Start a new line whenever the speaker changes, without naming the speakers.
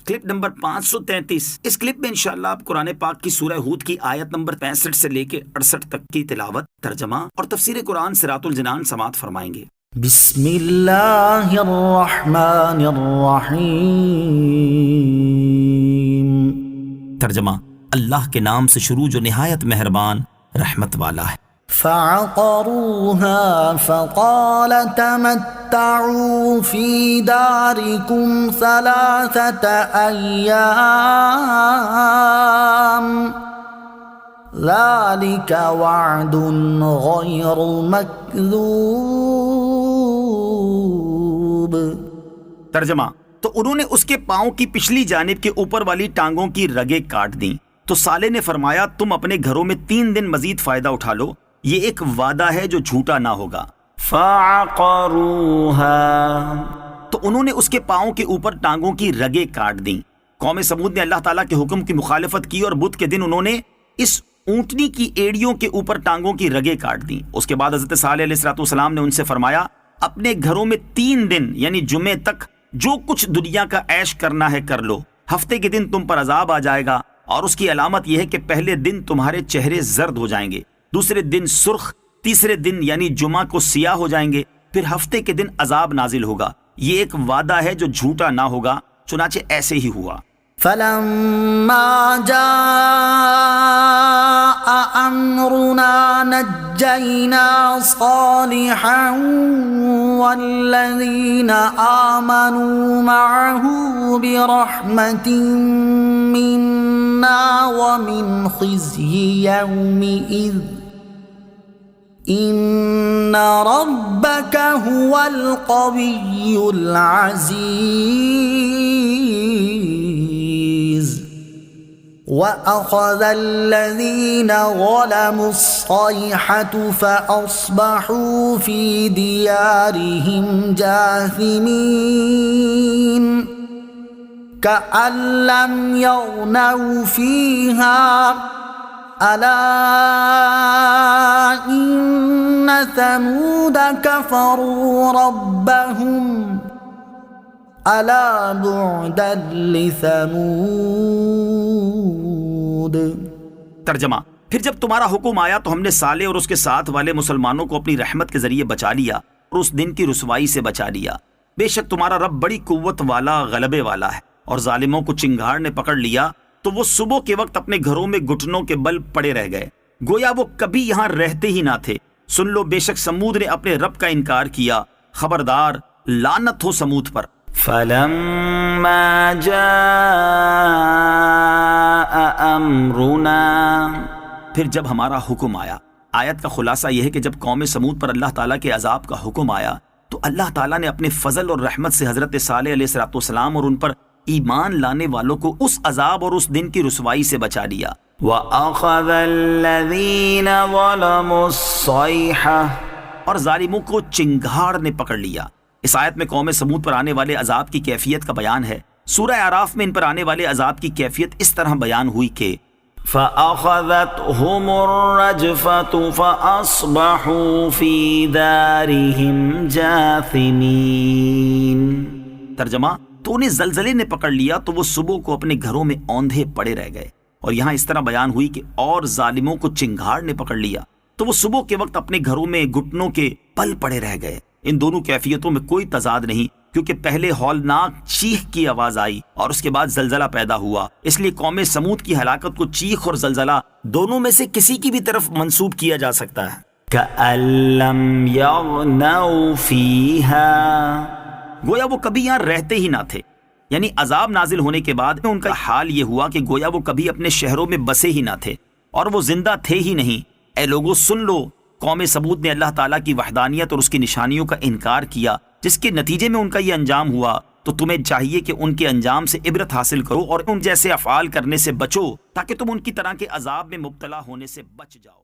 Clip number 533۔ اس clip میں انشاءاللہ آپ قرآن پاک کی سورہ ہود کی آیت نمبر 65 سے لے کے 68 تک کی تلاوت، ترجمہ اور تفسیر قرآن صراط الجنان سماعت فرمائیں گے۔
بسم اللہ الرحمن الرحیم۔
ترجمہ، اللہ کے نام سے شروع جو نہایت مہربان رحمت والا ہے۔
فعقروها فقال تمتعوا في داركم 3 أيام ذلك وعد غير مكذوب۔
ترجمہ، تو انہوں نے اس کے پاؤں کی پچھلی جانب کے اوپر والی ٹانگوں کی رگیں کاٹ دیں، تو صالح نے فرمایا تم اپنے گھروں میں 3 دن مزید فائدہ اٹھا لو، یہ ایک وعدہ ہے جو جھوٹا نہ ہوگا۔
فعقروها،
تو انہوں نے اس کے پاؤں کے اوپر ٹانگوں کی رگیں کاٹ دیں۔ قوم سمود نے اللہ تعالیٰ کے حکم کی مخالفت کی اور بدھ کے دن انہوں نے اس اونٹنی کی ایڑیوں کے اوپر ٹانگوں کی رگیں کاٹ دیں۔ اس کے بعد حضرت صالح علیہ السلام نے ان سے فرمایا اپنے گھروں میں 3 دن یعنی جمعے تک جو کچھ دنیا کا عیش کرنا ہے کر لو، ہفتے کے دن تم پر عذاب آ جائے گا، اور اس کی علامت یہ ہے کہ پہلے دن تمہارے چہرے زرد ہو جائیں گے، دوسرے دن سرخ، تیسرے دن یعنی جمعہ کو سیاہ ہو جائیں گے، پھر ہفتے کے دن عذاب نازل ہوگا، یہ ایک وعدہ ہے جو جھوٹا نہ ہوگا، چنانچہ ایسے ہی ہوا۔
فلما جاء امرنا نجينا صالحا والذين آمنوا معه برحمة منا ومن خزي يومئذ ان ربك هو القوي العزيز وأخذ الذين ظلموا الصيحة فأصبحوا في ديارهم جاثمين كأن لم يغنوا فيها ألا إن ثمود كفروا ربهم ألا بعدا لثمود۔
ترجمہ، پھر جب تمہارا حکم آیا تو ہم نے صالح اور اس کے ساتھ والے مسلمانوں کو اپنی رحمت کے ذریعے بچا لیا اور اس دن کی رسوائی سے بچا لیا۔ بے شک تمہارا رب بڑی قوت والا غلبے والا ہے۔ اور ظالموں کو چنگھاڑ نے پکڑ لیا تو وہ صبح کے وقت اپنے گھروں میں گھٹنوں کے بل پڑے رہ گئے، گویا وہ کبھی یہاں رہتے ہی نہ تھے۔ سن لو، بے شک سمود نے اپنے رب کا انکار کیا، خبردار لعنت ہو سمود پر۔
فلما جاء امرنا،
پھر جب ہمارا حکم آیا۔ آیت کا خلاصہ یہ ہے کہ جب قوم سمود پر اللہ تعالیٰ کے عذاب کا حکم آیا تو اللہ تعالیٰ نے اپنے فضل اور رحمت سے حضرت صالح علیہ السلام اور ان پر ایمان لانے والوں کو اس عذاب اور اس دن کی رسوائی سے بچا لیا۔
وَأَخَذَ الَّذِينَ ظَلَمُوا الصَّيْحَةُ،
اور ظالموں کو چنگھاڑ نے پکڑ لیا۔ اس آیت میں قوم سمود پر آنے والے عذاب کی کیفیت کا بیان ہے۔ سورہ اعراف میں ان پر آنے والے عذاب کی کیفیت اس طرح بیان ہوئی کہ
فَأَخَذَتْهُمُ الرَّجْفَةُ فَأَصْبَحُوا فِي دَارِهِمْ جَاثِمِينَ۔
ترجمہ، تو انہیں زلزلے نے پکڑ لیا تو وہ صبح کو اپنے گھروں میں اوندھے پڑے رہ گئے۔ اور یہاں اس طرح بیان ہوئی کہ اور ظالموں کو چنگھاڑ نے پکڑ لیا تو وہ صبح کے وقت اپنے گھروں میں گھٹنوں کے پل پڑے رہ گئے۔ ان دونوں کیفیتوں میں کوئی تضاد نہیں، کیونکہ پہلے ہولناک چیخ کی آواز آئی اور اس کے بعد زلزلہ پیدا ہوا، اس لیے قوم سمود کی ہلاکت کو چیخ اور زلزلہ دونوں میں سے کسی کی بھی طرف منسوب کیا جا سکتا ہے۔
كَأَن لَّمْ يَغْنَوْا فِيهَا،
گویا وہ کبھی یہاں رہتے ہی نہ تھے، یعنی عذاب نازل ہونے کے بعد ان کا حال یہ ہوا کہ گویا وہ کبھی اپنے شہروں میں بسے ہی نہ تھے اور وہ زندہ تھے ہی نہیں۔ اے لوگو سن لو، قوم سمود نے اللہ تعالیٰ کی وحدانیت اور اس کی نشانیوں کا انکار کیا، جس کے نتیجے میں ان کا یہ انجام ہوا، تو تمہیں چاہیے کہ ان کے انجام سے عبرت حاصل کرو اور ان جیسے افعال کرنے سے بچو تاکہ تم ان کی طرح کے عذاب میں مبتلا ہونے سے بچ جاؤ۔